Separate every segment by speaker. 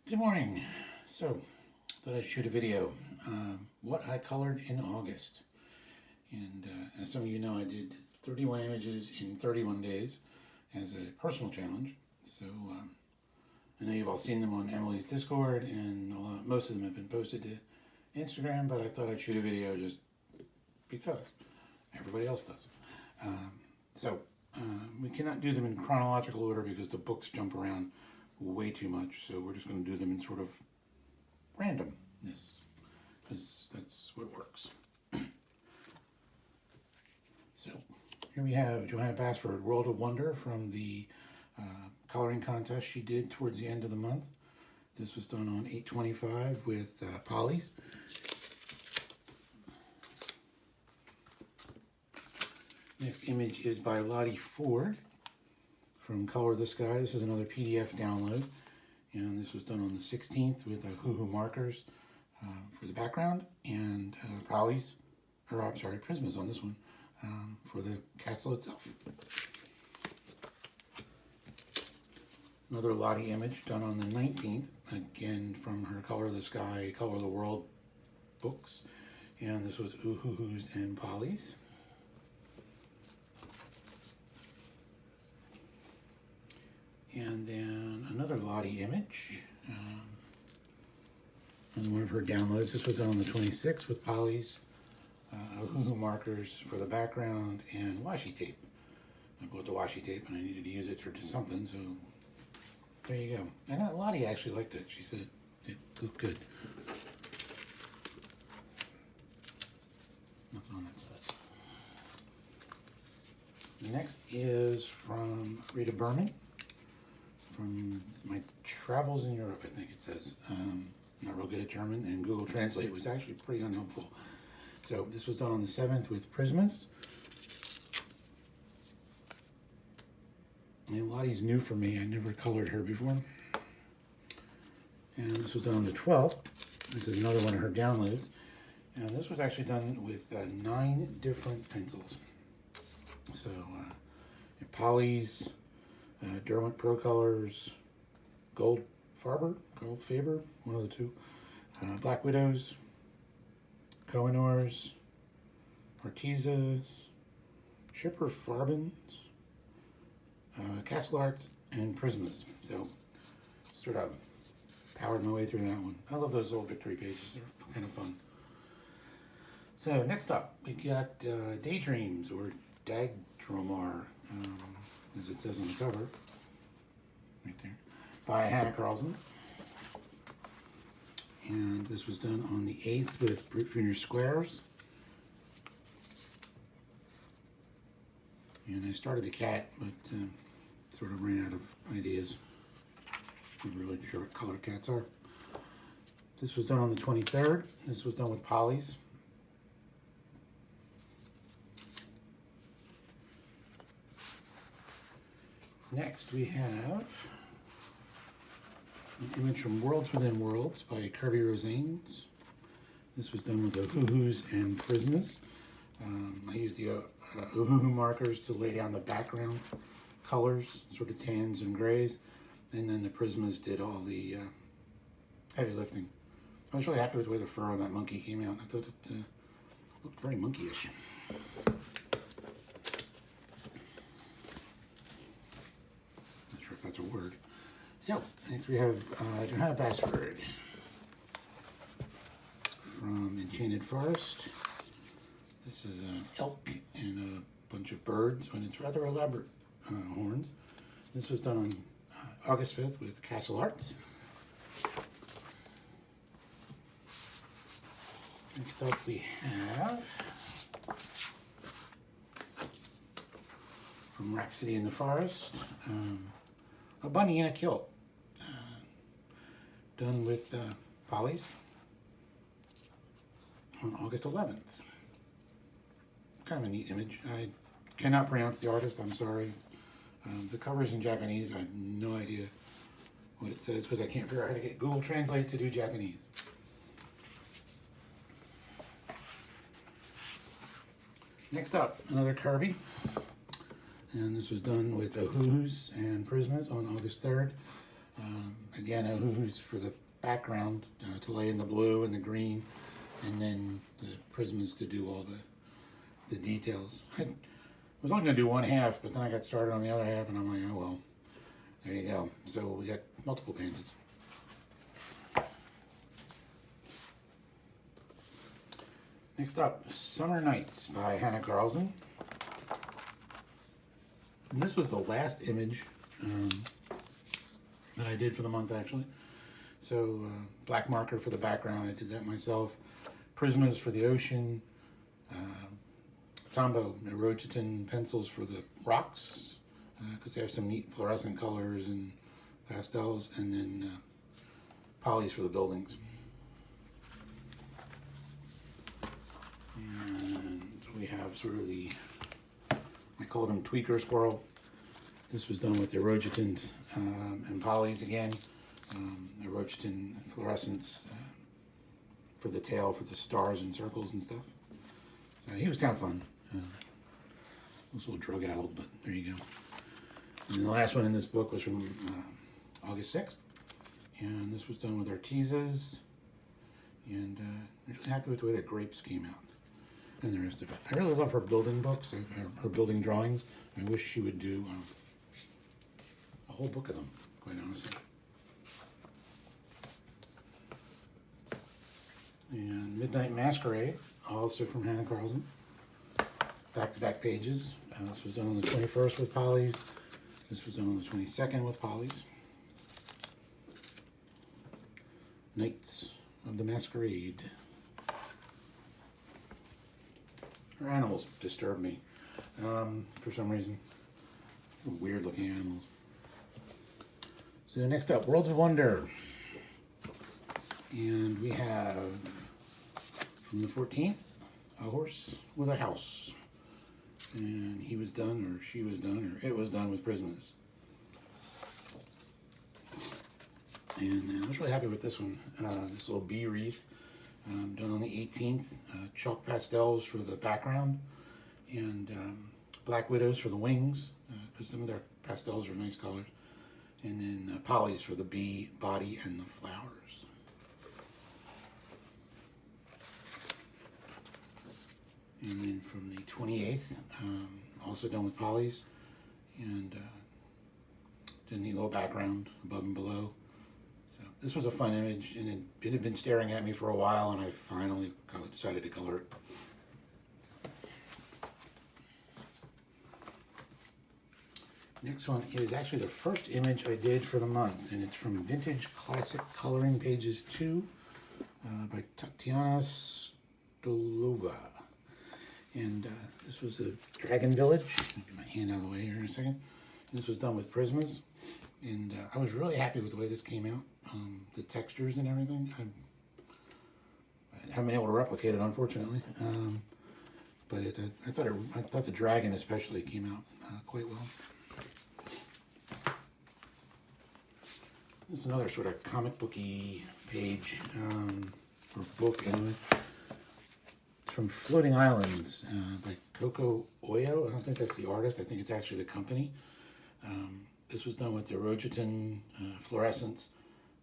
Speaker 1: Good morning. So, thought I'd shoot a video. What I colored in August. And as some of you know, I did 31 images in 31 days as a personal challenge. So, I know you've all seen them on Emily's Discord, and most of them have been posted to Instagram, but I thought I'd shoot a video just because everybody else does. Um, so, we cannot do them in chronological order because the books jump around way too much. So, we're just going to do them in sort of randomness because that's what works. So here we have Johanna Basford, World of Wonder from the coloring contest she did towards the end of the month. This was done on 8/25 with Polly's. Next image is by Lottie Ford from Color the Sky. This is another PDF download. And this was done on the 16th with Hoo markers for the background and Polly's, or I'm sorry, Prisma's on this one for the castle itself. Another Lottie image done on the 19th, again from her Color the Sky, Color the World books. And this was Oohoo's and Polly's. And then another Lottie image. Another one of her downloads. This was done on the 26th with Polly's Hoo markers for the background and washi tape. I bought the washi tape and I needed to use it for just something, so there you go. And Lottie actually liked it. She said it looked good. Nothing on that side. The next is from Rita Berman from my travels in Europe, I think it says. Not real good at German, and Google Translate was actually pretty unhelpful. So this was done on the 7th with Prismas. And Lottie's new for me. I never colored her before. And this was done on the 12th. This is another one of her downloads. And this was actually done with 9 different pencils. So Polly's, Derwent Pro Colors, Gold Faber, one of the two, Black Widows, Kohinoors, Artezas, Schipper Farbens, Castle Arts, and Prismas. So sort of powered my way through that one. I love those old victory pages. They're kind of fun. So next up, we got Daydreams, or Dagdromar, as it says on the cover, right there, by Hannah Carlson. And this was done on the 8th with Brute Junior Squares. And I started the cat, but sort of ran out of ideas. I'm really sure what color cats are. This was done on the 23rd. This was done with Polly's. Next we have an image from Worlds Within Worlds by Kirby Rosanes. This was done with the Oohoo's and Prismas. I used the Oohoo markers to lay down the background colors, sort of tans and grays, and then the Prismas did all the heavy lifting. I was really happy with the way the fur on that monkey came out. I thought it looked very monkeyish. Not sure if that's a word. So, next we have Johanna Basford from Enchanted Forest. This is an elk and a bunch of birds, and it's rather elaborate horns. This was done on August 5th with Castle Arts. Next up we have from Rhapsody in the Forest, a bunny in a kilt. Done with Polly's on August 11th. Kind of a neat image. I cannot pronounce the artist, I'm sorry. The cover's in Japanese. I have no idea what it says because I can't figure out how to get Google Translate to do Japanese. Next up, another Kirby. And this was done with Oohoo's and Prismas on August 3rd. again, I used for the background to lay in the blue and the green, and then the Prismas to do all the details. I was only going to do one half, but then I got started on the other half, and I'm like, oh well, there you go. So we got multiple pages. Next up, Summer Nights by Hannah Carlson. And this was the last image that I did for the month, actually. So black marker for the background, I did that myself. Prismas for the ocean. Tombow Rogeton pencils for the rocks, because they have some neat fluorescent colors and pastels, and then polys for the buildings. And we have sort of the, I called him Tweaker Squirrel. This was done with the Rogeton and polys again. The Rogeton fluorescents for the tail, for the stars and circles and stuff. He was kind of fun. Was a little drug-addled, but there you go. And then the last one in this book was from August 6th. And this was done with Artezas. And I'm really happy with the way the grapes came out and the rest of it. I really love her building books, her building drawings. I wish she would do a whole book of them, quite honestly. And Midnight Masquerade, also from Hannah Carlson. Back-to-back pages. This was done on the 21st with polys. This was done on the 22nd with polys. Knights of the Masquerade. Her animals disturb me for some reason. Weird looking animals. So next up, Worlds of Wonder. And we have, from the 14th, A Horse with a House. And he was done, or she was done, or it was done with Prismas. And I was really happy with this one. This little bee wreath, done on the 18th. Chalk pastels for the background, and black widows for the wings, because some of their pastels are nice colors. And then polys for the bee body and the flowers. And then from the 28th, also done with polys, and did a neat little background above and below. So this was a fun image, and it had been staring at me for a while, and I finally decided to color it. Next one is actually the first image I did for the month, and it's from Vintage Classic Coloring, pages 2, by Tatiana Stolova. And this was a Dragon Village. I'll get my hand out of the way here in a second. And this was done with Prismas. And I was really happy with the way this came out. The textures and everything. I haven't been able to replicate it, unfortunately. But I thought the dragon especially came out quite well. This is another sort of comic booky page, or book anyway. From Floating Islands by Coco Oyo. I don't think that's the artist. I think it's actually the company. This was done with the Rogeton fluorescents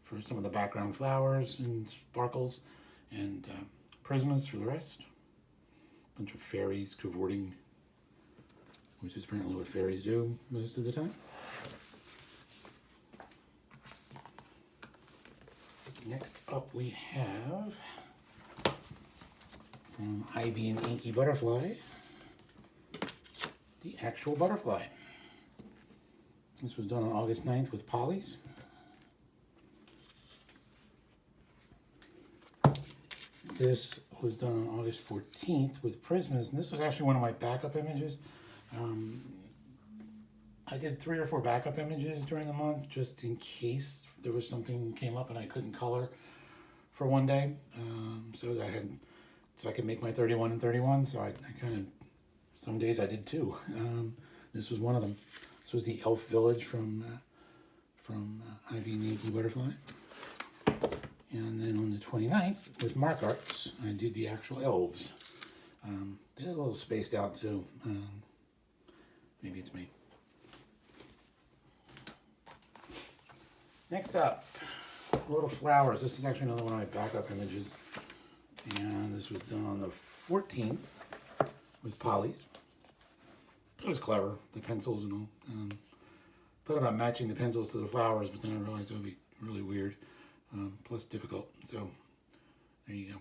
Speaker 1: for some of the background flowers and sparkles, and Prismas for the rest. A bunch of fairies cavorting, which is apparently what fairies do most of the time. Next up we have, from Ivy and Inky Butterfly, the actual butterfly. This was done on August 9th with polys. This was done on August 14th with Prismas, and this was actually one of my backup images. I did 3 or 4 backup images during the month, just in case there was something came up and I couldn't color for one day. So I could make my 31 and 31. So I kind of, some days I did 2. This was one of them. This was the Elf Village from Ivy and Inky Butterfly. And then on the 29th, with Mark Arts, I did the actual elves. They're a little spaced out too. Maybe it's me. Next up, little flowers. This is actually another one of my backup images. And this was done on the 14th with polys. It was clever, the pencils and all. Thought about matching the pencils to the flowers, but then I realized it would be really weird, plus difficult. So there you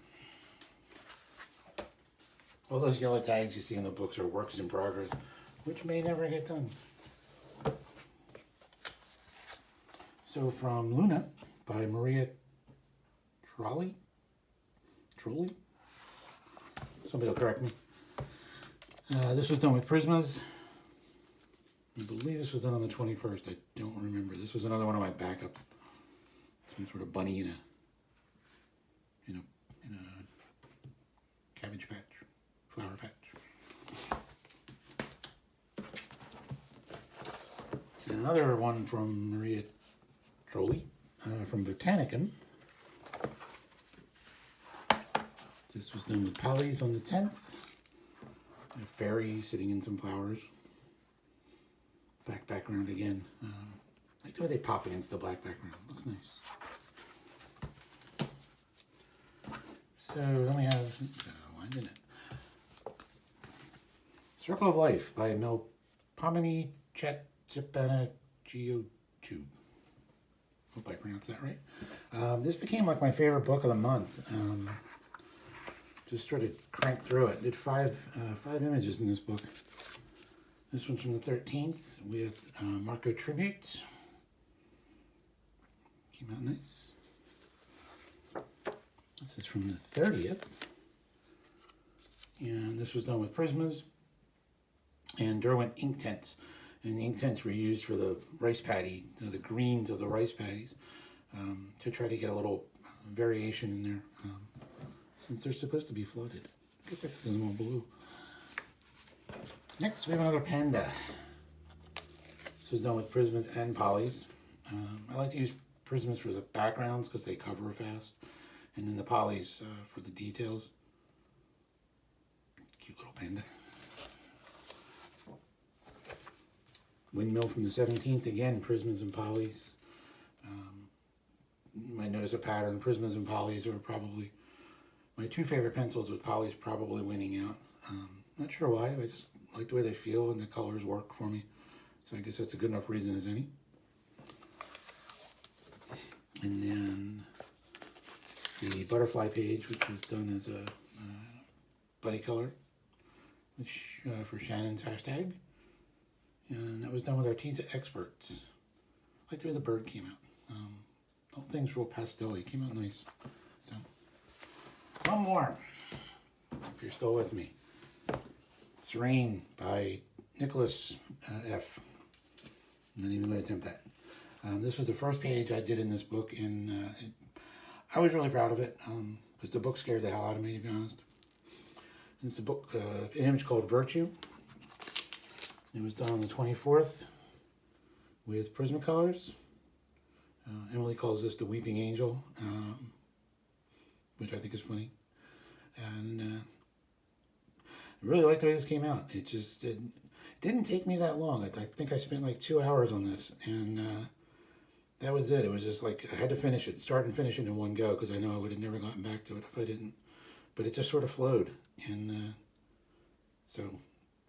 Speaker 1: go. All those yellow tags you see in the books are works in progress, which may never get done. So from Luna by Maria Trolley. Somebody will correct me. This was done with Prismas. I believe this was done on the 21st. I don't remember. This was another one of my backups. Some sort of bunny in a cabbage patch, flower patch. And another one from Maria Trolley, from Botanicum. This was done with polys on the 10th. A fairy sitting in some flowers. Black background again. I like the way they pop against the black background. Looks nice. So then we have lined in it. Circle of Life by Melpomene Chatzipanagiotou. Hope I pronounced that right. This became like my favorite book of the month. Just sort of cranked through it. Did five images in this book. This one's from the 13th with Marco Tributes. Came out nice. This is from the 30th. And this was done with Prismas and Derwent Inktense. And the Inktense were used for the rice patty, the greens of the rice patties, to try to get a little variation in there. Since they're supposed to be flooded. I guess I could do them all blue. Next, we have another panda. This was done with Prismas and polys. I like to use Prismas for the backgrounds because they cover fast. And then the polys for the details. Cute little panda. Windmill from the 17th. Again, Prismas and polys. You might notice a pattern. Prismas and polys are probably my two favorite pencils, with polys probably winning out. Not sure why. I just like the way they feel and the colors work for me. So I guess that's a good enough reason as any. And then the butterfly page, which was done as a buddy color, which for Shannon's hashtag. And that was done with Arteza Experts. I like the way the bird came out. The whole thing's real pastel-y. Came out nice. So, one more, if you're still with me. Serene by Nicholas F. I'm not even going to attempt that. This was the first page I did in this book, and I was really proud of it, because the book scared the hell out of me, to be honest. It's a book, an image called Virtue. It was done on the 24th with Prismacolors. Emily calls this the Weeping Angel, which I think is funny. And I really like the way this came out. It just didn't take me that long. I think I spent like 2 hours on this, and that was it. It was just like I had to finish it, start and finish it in one go, because I know I would have never gotten back to it if I didn't. But it just sort of flowed, and so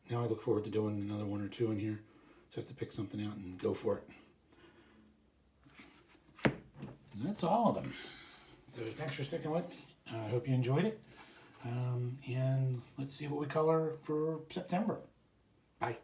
Speaker 1: now I look forward to doing another one or two in here. Just have to pick something out and go for it. And that's all of them. So thanks for sticking with me. I hope you enjoyed it. And let's see what we color for September. Bye.